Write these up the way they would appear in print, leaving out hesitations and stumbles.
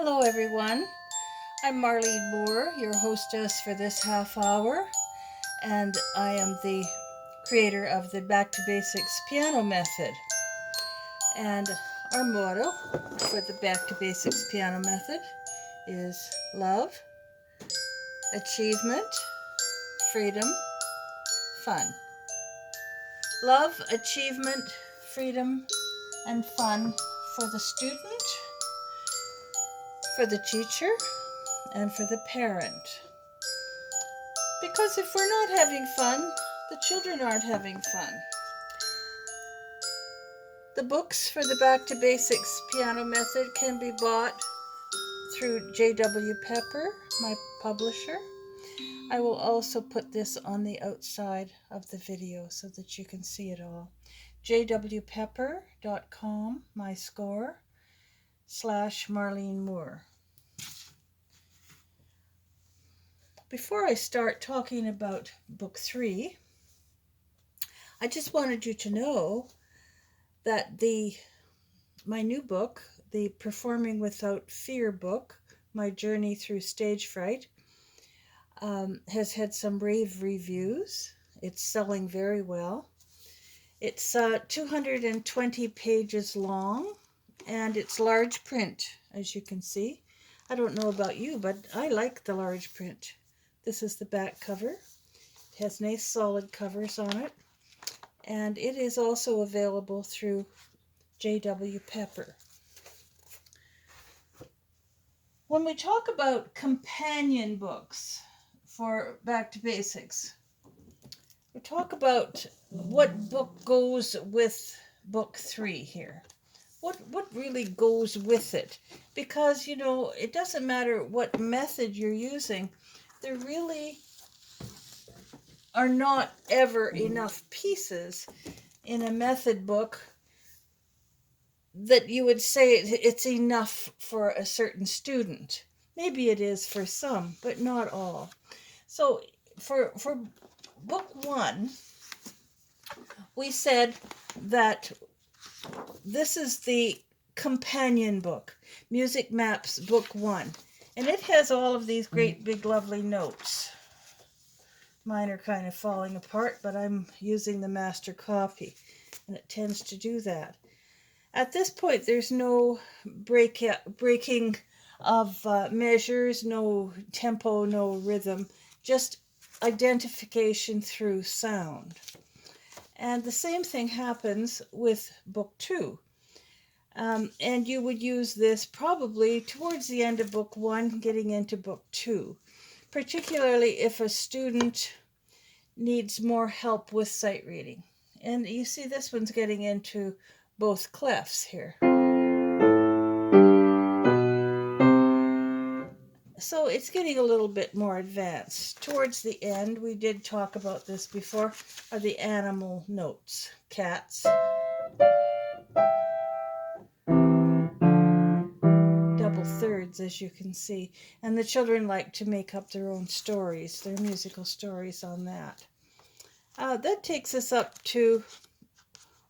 Hello, everyone. I'm Marlene Moore, your hostess for this half hour, and I am the creator of the Back to Basics piano method. And our motto for the Back to Basics piano method is love, achievement, freedom, fun. Love, achievement, freedom, and fun for the student, for the teacher, and for the parent. Because if we're not having fun, the children aren't having fun. The books for the Back to Basics piano method can be bought through J.W. Pepper, my publisher. I will also put this on the outside of the video so that you can see it all. jwpepper.com, my score, /Marlene Moore. Before I start talking about book 3, I just wanted you to know that my new book, the Performing Without Fear book, My Journey Through Stage Fright, has had some rave reviews. It's selling very well. It's 220 pages long, and it's large print, as you can see. I don't know about you, but I like the large print. This is the back cover. It has nice solid covers on it, and it is also available through J.W. Pepper. When we talk about companion books for Back to Basics, we talk about what book goes with book 3 here. What really goes with it? Because, it doesn't matter what method you're using, there really are not ever enough pieces in a method book that you would say it's enough for a certain student. Maybe it is for some, but not all. So for book 1, we said that this is the companion book, Music Maps Book 1. And it has all of these great big lovely notes. Mine are kind of falling apart, but I'm using the master copy, and it tends to do that. At this point, there's no breaking of measures, no tempo, no rhythm, just identification through sound. And the same thing happens with book 2. And you would use this probably towards the end of book 1, getting into book 2, particularly if a student needs more help with sight reading. And you see this one's getting into both clefs here. So it's getting a little bit more advanced. Towards the end, we did talk about this before, are the animal notes. Cats, double thirds, as you can see. And the children like to make up their own stories, their musical stories on that. That takes us up to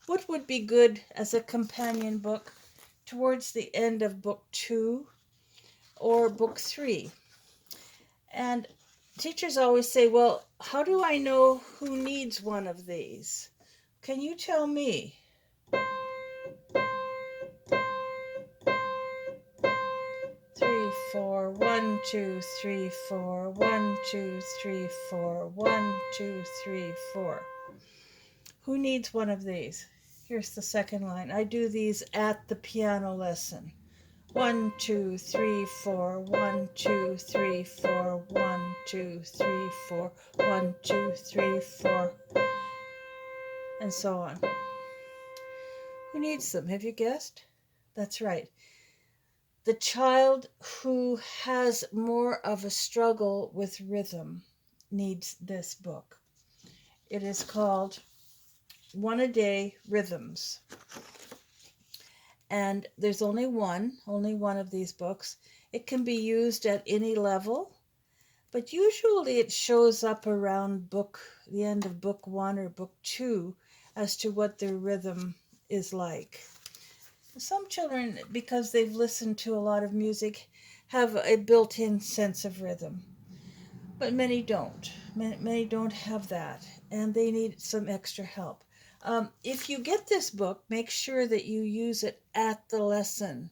what would be good as a companion book towards the end of book 2 or book 3. And teachers always say, well, how do I know who needs one of these? Can you tell me? 3, 4, 1, 2, 3, 4, 1, 2, 3, 4, 1, 2, 3, 4. Who needs one of these? Here's the second line. I do these at the piano lesson. 1, 2, 3, 4, 1, 2, 3, 4, 1, 2, 3, 4, 1, 2, 3, 4, and so on. Who needs them? Have you guessed? That's right. The child who has more of a struggle with rhythm needs this book. It is called One a Day Rhythms. And there's only one of these books. It can be used at any level, but usually it shows up around the end of book 1 or book 2 as to what their rhythm is like. Some children, because they've listened to a lot of music, have a built-in sense of rhythm, but many don't. Many don't have that, and they need some extra help. If you get this book, make sure that you use it at the lesson.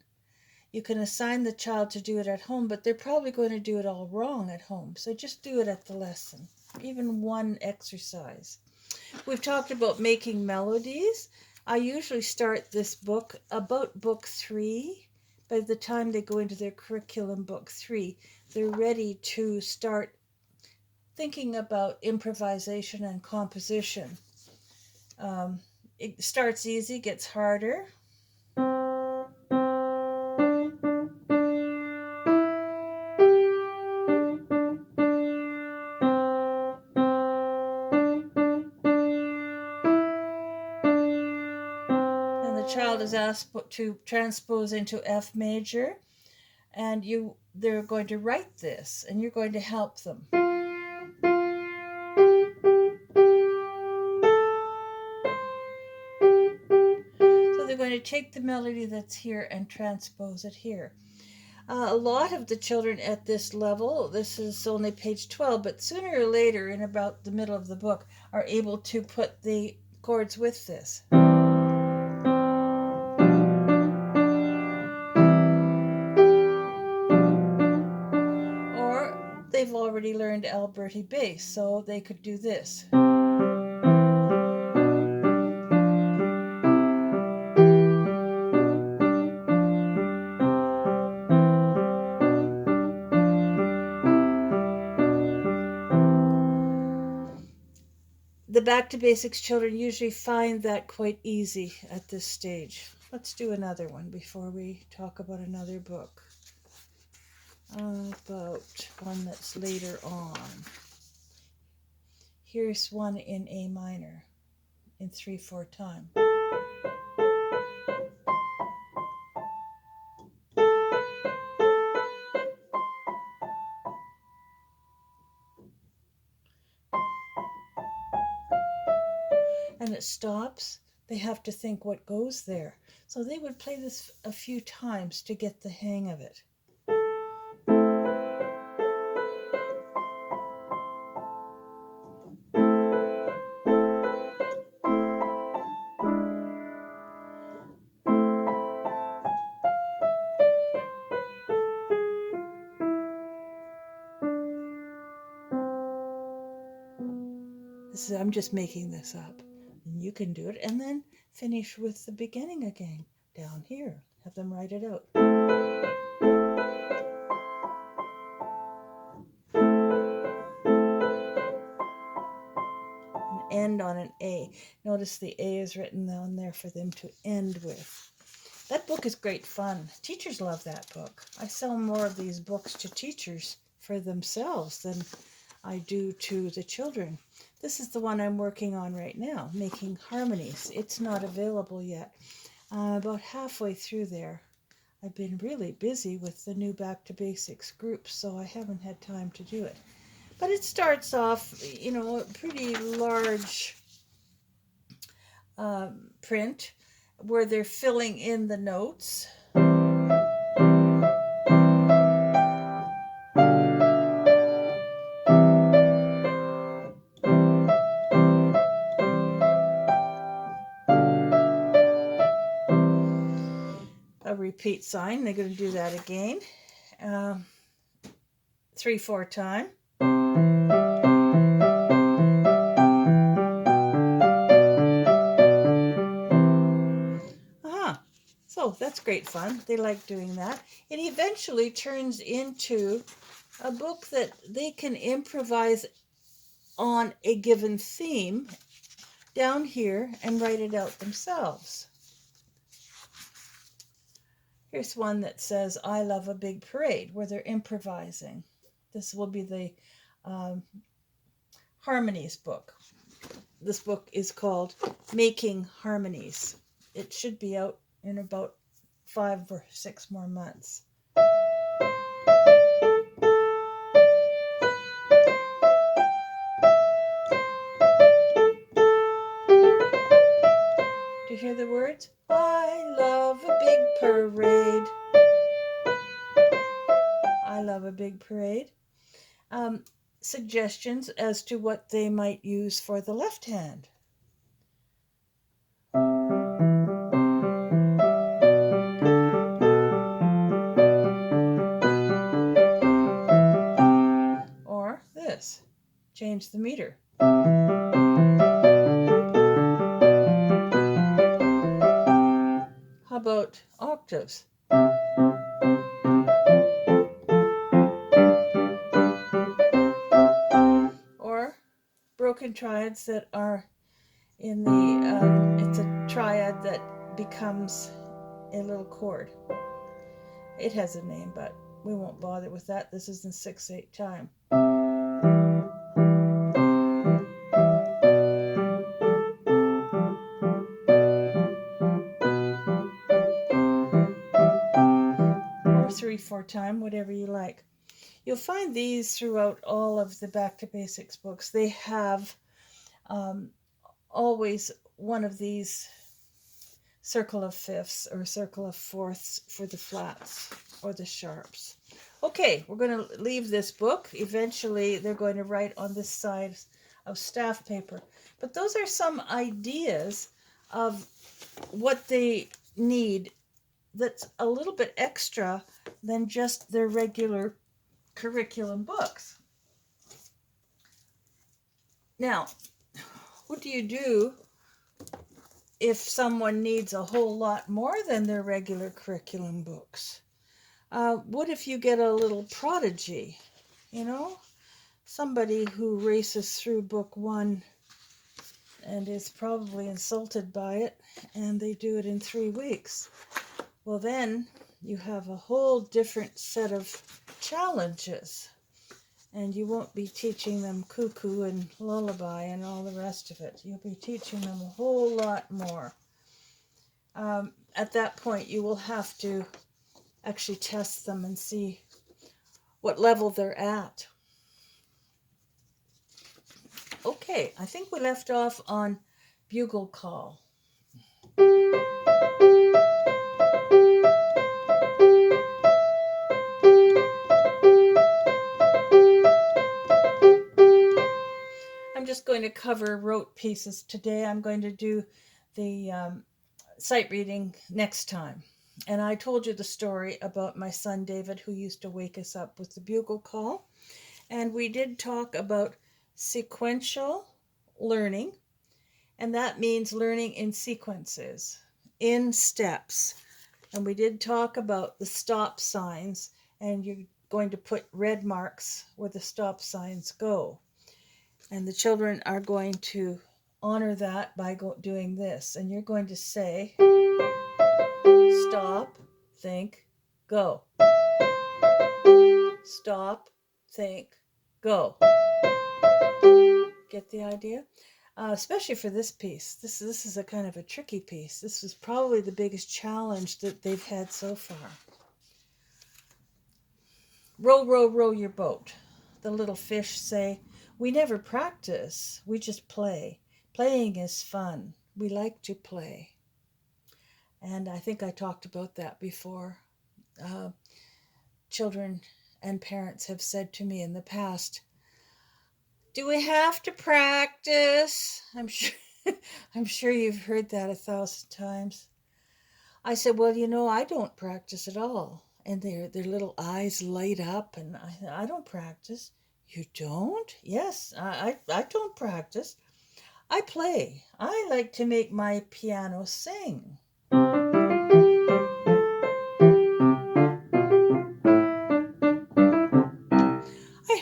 You can assign the child to do it at home, but they're probably going to do it all wrong at home. So just do it at the lesson, even one exercise. We've talked about making melodies. I usually start this book about book 3. By the time they go into their curriculum, book 3, they're ready to start thinking about improvisation and composition. It starts easy, gets harder. And the child is asked to transpose into F major, and they're going to write this, and you're going to help them. So they're going to take the melody that's here and transpose it here. A lot of the children at this level, this is only page 12, but sooner or later, in about the middle of the book, are able to put the chords with this. Or they've already learned Alberti bass, so they could do this. The Back to Basics children usually find that quite easy at this stage. Let's do another one before we talk about another book. About one that's later on. Here's one in A minor in 3/4 time. And it stops. They have to think what goes there. So they would play this a few times to get the hang of it. I'm just making this up. And you can do it and then finish with the beginning again down here. Have them write it out. And end on an A. Notice the A is written down there for them to end with. That book is great fun. Teachers love that book. I sell more of these books to teachers for themselves than I do to the children. This is the one I'm working on right now, making Harmonies. It's not available yet. About halfway through there. I've been really busy with the new Back to Basics group, so I haven't had time to do it. But it starts off, a pretty large print where they're filling in the notes. A repeat sign, they're going to do that again. 3/4 time. So that's great fun. They like doing that. It eventually turns into a book that they can improvise on a given theme down here and write it out themselves. Here's one that says, I love a big parade, where they're improvising. This will be the Harmonies book. This book is called Making Harmonies. It should be out in about 5 or 6 more months. Do you hear the words? I love a big love a big parade. Suggestions as to what they might use for the left hand. Or this, change the meter. How about octaves? Or broken triads that are in the, it's a triad that becomes a little chord. It has a name, but we won't bother with that. This is in 6/8 time. Or 3/4 time, whatever you like. You'll find these throughout all of the Back to Basics books. They have always one of these circle of fifths or circle of fourths for the flats or the sharps. Okay, we're going to leave this book. Eventually, they're going to write on this side of staff paper. But those are some ideas of what they need that's a little bit extra than just their regular curriculum books. Now, what do you do if someone needs a whole lot more than their regular curriculum books? What if you get a little prodigy, somebody who races through book 1 and is probably insulted by it, and they do it in 3 weeks? Well, then you have a whole different set of challenges, and you won't be teaching them cuckoo and lullaby and all the rest of it. You'll be teaching them a whole lot more. At that point, you will have to actually test them and see what level they're at. Okay, I think we left off on bugle call. I'm just going to cover rote pieces today. I'm going to do the sight reading next time. And I told you the story about my son David, who used to wake us up with the bugle call. And we did talk about sequential learning, and that means learning in sequences, in steps. And we did talk about the stop signs, and you're going to put red marks where the stop signs go. And the children are going to honor that by doing this. And you're going to say, stop, think, go. Stop, think, go. Get the idea? Especially for this piece. This is a kind of a tricky piece. This is probably the biggest challenge that they've had so far. Row, row, row your boat. The little fish say, we never practice, we just play. Playing is fun. We like to play. And I think I talked about that before. Children and parents have said to me in the past, do we have to practice? I'm sure you've heard that 1,000 times. I said, well, I don't practice at all. And their little eyes light up, and I don't practice. You don't? Yes, I don't practice. I play. I like to make my piano sing. I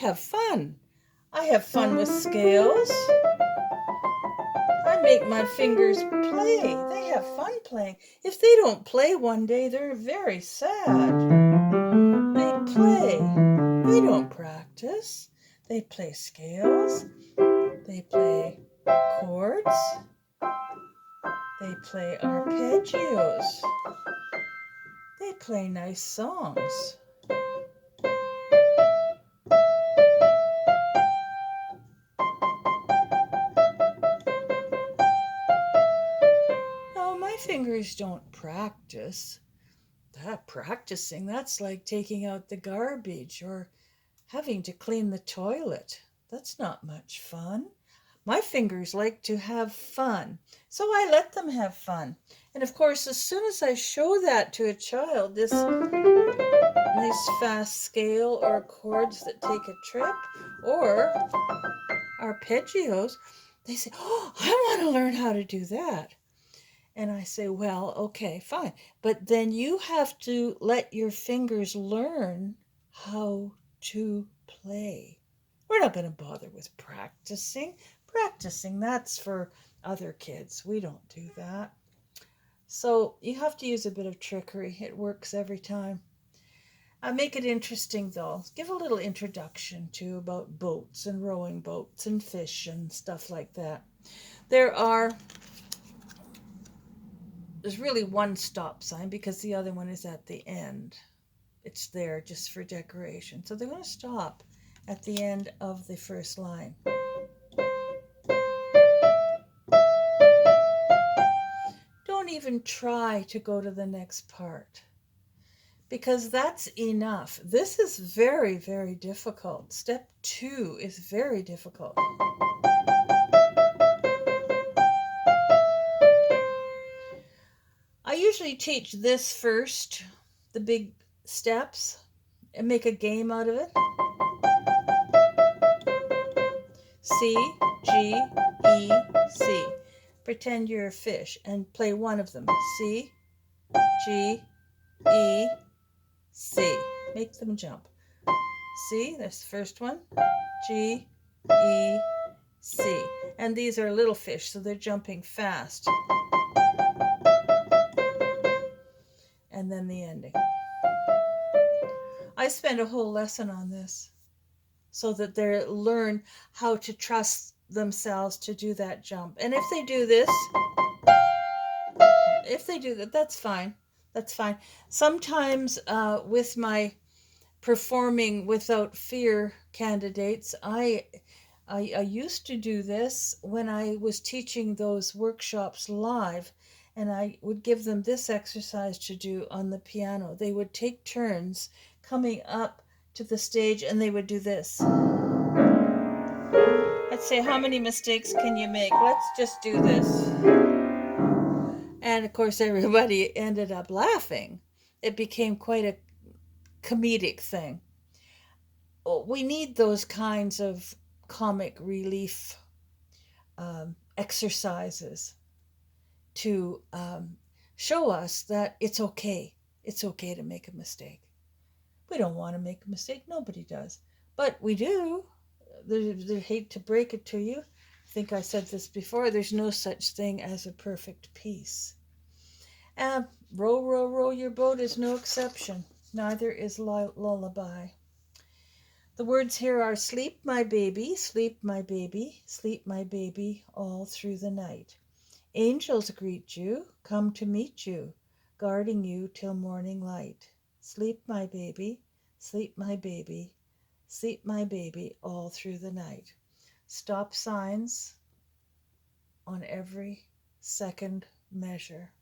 have fun. I have fun with scales. I make my fingers play. They have fun playing. If they don't play one day, they're very sad. They play. They don't practice. They play scales. They play chords. They play arpeggios. They play nice songs. No, my fingers don't practice. practicing, that's like taking out the garbage or having to clean the toilet. That's not much fun. My fingers like to have fun, so I let them have fun. And of course, as soon as I show that to a child, this nice fast scale or chords that take a trip or arpeggios, they say, "Oh, I want to learn how to do that." And I say, "Well, okay, fine. But then you have to let your fingers learn how to play. We're not going to bother with practicing. Practicing, that's for other kids. We don't do that." So you have to use a bit of trickery. It works every time. Make it interesting, though. Give a little introduction to about boats and rowing boats and fish and stuff like that. There's really one stop sign because the other one is at the end. It's there just for decoration. So they're going to stop at the end of the first line. Don't even try to go to the next part, because that's enough. This is very, very difficult. Step 2 is very difficult. I usually teach this first, the big steps, and make a game out of it. C, G, E, C. Pretend you're a fish and play one of them. C, G, E, C. Make them jump. C, that's the first one. G, E, C. And these are little fish, so they're jumping fast. And then the ending. I spent a whole lesson on this so that they learn how to trust themselves to do that jump. And if they do this, that's fine. That's fine. Sometimes with my performing without fear candidates, I used to do this when I was teaching those workshops live, and I would give them this exercise to do on the piano. They would take turns coming up to the stage and they would do this. I'd say, "How many mistakes can you make? Let's just do this." And of course, everybody ended up laughing. It became quite a comedic thing. We need those kinds of comic relief exercises to show us that it's okay. It's okay to make a mistake. We don't want to make a mistake. Nobody does. But we do. I hate to break it to you. I think I said this before. There's no such thing as a perfect piece. Row, row, row your boat is no exception. Neither is Lullaby. The words here are: sleep, my baby, sleep, my baby, sleep, my baby, all through the night. Angels greet you, come to meet you, guarding you till morning light. Sleep, my baby, sleep, my baby, sleep, my baby, all through the night. Stop signs on every second measure.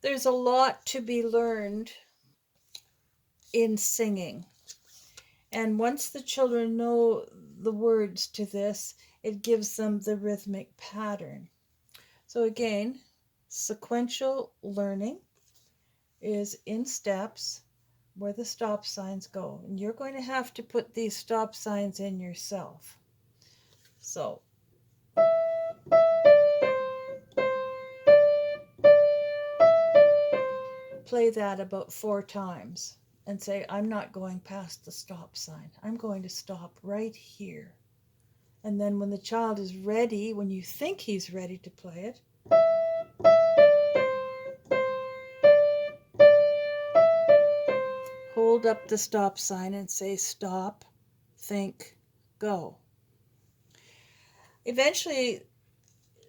There's a lot to be learned in singing. And once the children know the words to this, it gives them the rhythmic pattern. So again, sequential learning is in steps where the stop signs go. And you're going to have to put these stop signs in yourself. So play that about 4 times and say, "I'm not going past the stop sign. I'm going to stop right here." And then when the child is ready, when you think he's ready to play it, hold up the stop sign and say stop, think, go. Eventually,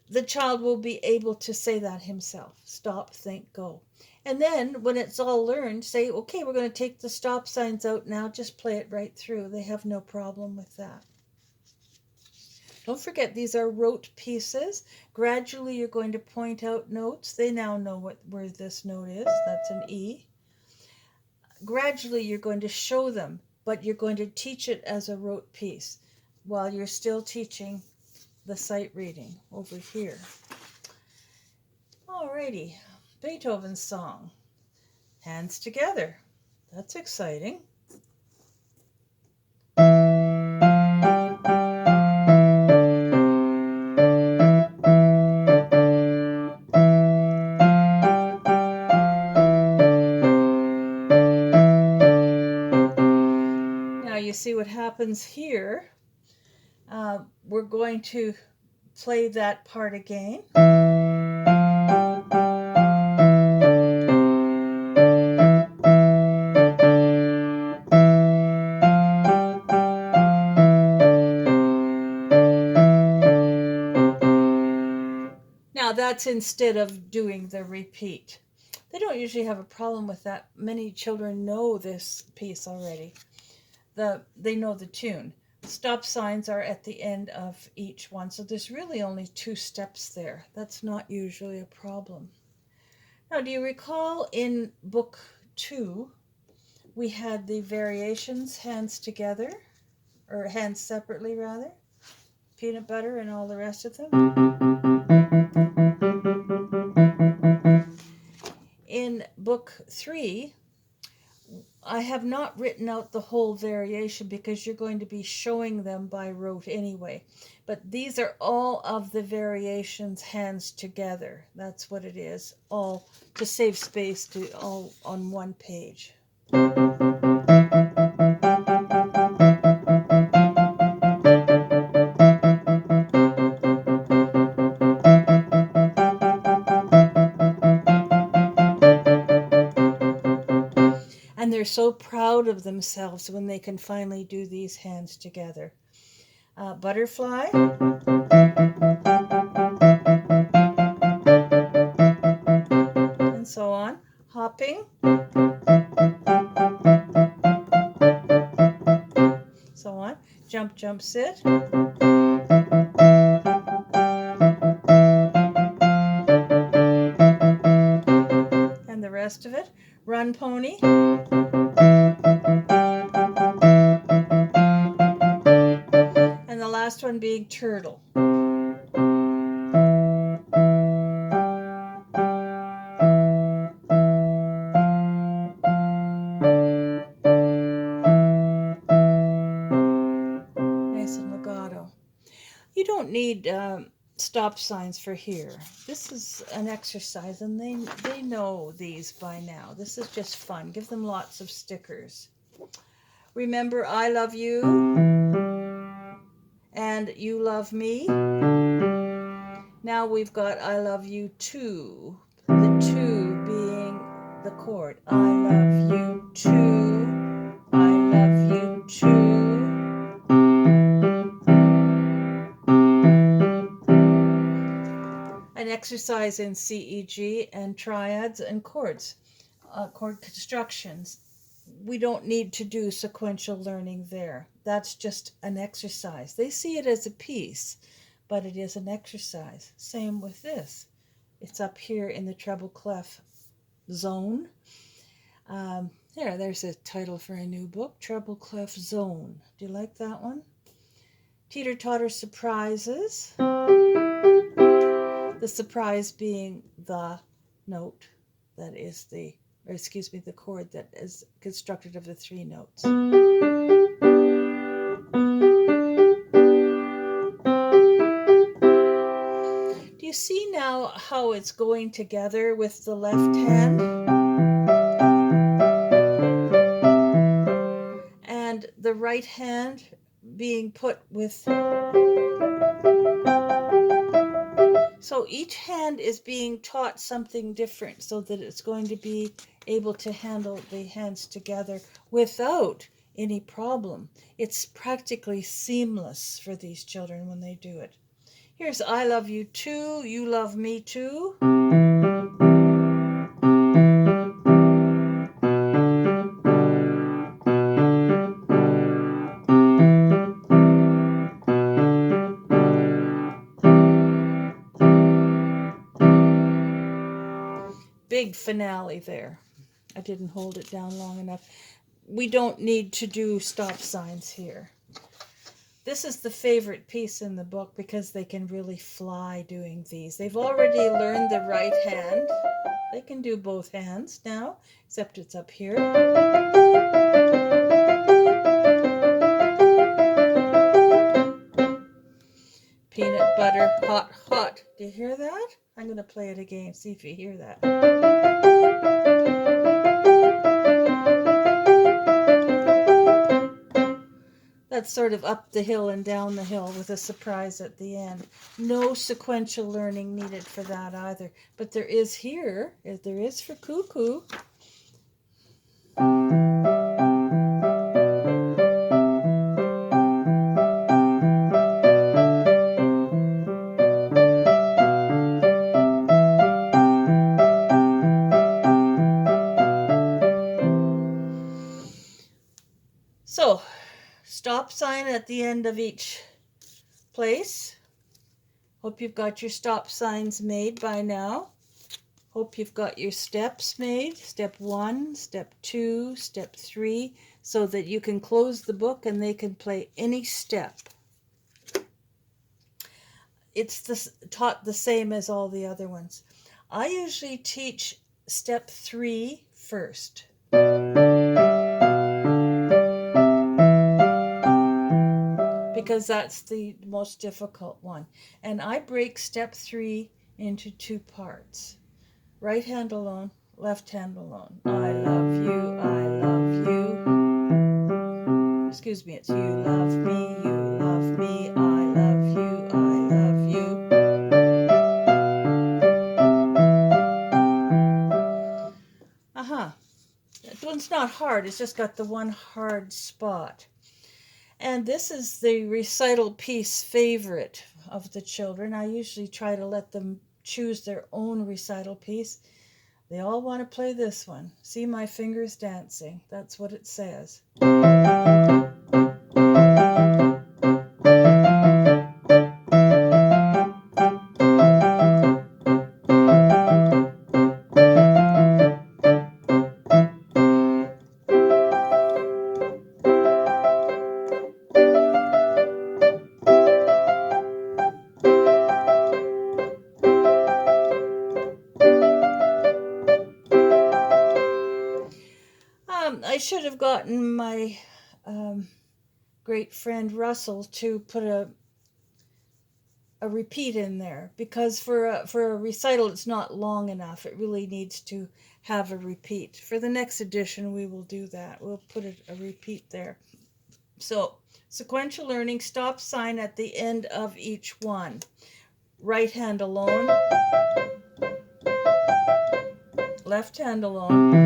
the child will be able to say that himself. Stop, think, go. And then when it's all learned, say, okay, we're going to take the stop signs out now, just play it right through. They have no problem with that. Don't forget, these are rote pieces. Gradually, you're going to point out notes. They now know where this note is. That's an E. Gradually, you're going to show them, but you're going to teach it as a rote piece while you're still teaching the sight reading over here. Alrighty, Beethoven's song, Hands Together. That's exciting. Now you see what happens here. We're going to play that part again. Now that's instead of doing the repeat. They don't usually have a problem with that. Many children know this piece already. They know the tune. Stop signs are at the end of each one, so there's really only 2 steps there. That's not usually a problem. Now, do you recall in book 2, we had the variations, hands together, or hands separately rather, peanut butter and all the rest of them? In book 3, I have not written out the whole variation because you're going to be showing them by rote anyway. But these are all of the variations hands together. That's what it is, all to save space to all on one page. And they're so proud of themselves when they can finally do these hands together. Butterfly. And so on. Hopping. So on. Jump, jump, sit. And the rest of it. Run, pony. And the last one being turtle. Nice and legato. You don't need stop signs for here. This is an exercise, and they know these by now. This is just fun. Give them lots of stickers. Remember, I love you, and you love me. Now we've got I love you too. The two being the chord. I love you too. I love you too. An exercise in CEG and triads and chords, chord constructions. We don't need to do sequential learning there. That's just an exercise. They see it as a piece, but it is an exercise. Same with this. It's up here in the treble clef zone. There's a title for a new book, Treble Clef Zone. Do you like that one? Teeter-totter surprises. The surprise being the note that is the chord that is constructed of the 3 notes. Do you see now how it's going together with the left hand? And the right hand being put with. So each hand is being taught something different so that it's going to be able to handle the hands together without any problem. It's practically seamless for these children when they do it. Here's I love you too, you love me too. Big finale there. I didn't hold it down long enough. We don't need to do stop signs here. This is the favorite piece in the book because they can really fly doing these. They've already learned the right hand. They can do both hands now, except it's up here. Peanut butter, hot, hot. Do you hear that? I'm going to play it again, see if you hear that. That's sort of up the hill and down the hill with a surprise at the end. No sequential learning needed for that either. But there is here, there is for cuckoo. So, stop sign at the end of each place. Hope you've got your stop signs made by now. Hope you've got your steps made. Step 1, step 2, step 3, so that you can close the book and they can play any step. It's taught the same as all the other ones. I usually teach step 3 first. Because that's the most difficult one. And I break step 3 into 2 parts. Right hand alone, left hand alone. I love you, I love you. Excuse me, it's you love me, I love you, I love you. That one's not hard, it's just got the one hard spot. And this is the recital piece favorite of the children. I usually try to let them choose their own recital piece. They all want to play this one. See my fingers dancing. That's what it says. I should have gotten my great friend Russell to put a repeat in there, because for a recital it's not long enough. It really needs to have a repeat. For the next edition we will do that. We'll put a repeat there. So sequential learning, stop sign at the end of each one. Right hand alone, left hand alone.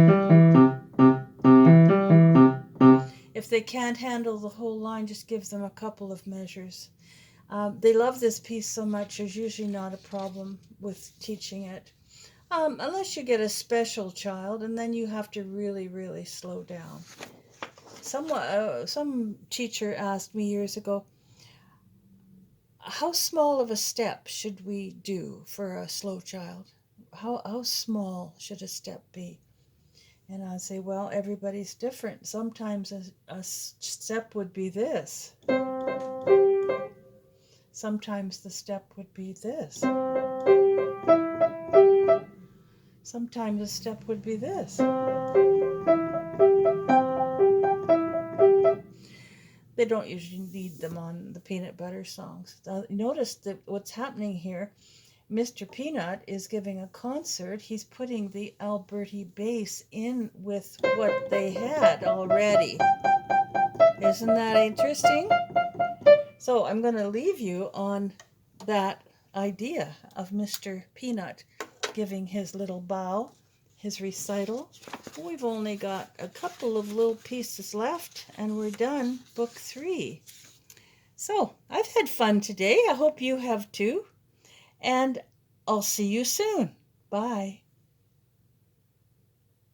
If they can't handle the whole line, just give them a couple of measures. They love this piece so much, there's usually not a problem with teaching it. Unless you get a special child, and then you have to really, really slow down. Some teacher asked me years ago, how small of a step should we do for a slow child? How small should a step be? And I say, well, everybody's different. Sometimes a step would be this. Sometimes the step would be this. Sometimes a step would be this. They don't usually need them on the peanut butter songs. Notice that what's happening here, Mr. Peanut is giving a concert. He's putting the Alberti bass in with what they had already. Isn't that interesting? So I'm going to leave you on that idea of Mr. Peanut giving his little bow, his recital. We've only got a couple of little pieces left and we're done book 3. So I've had fun today. I hope you have too. And I'll see you soon. Bye.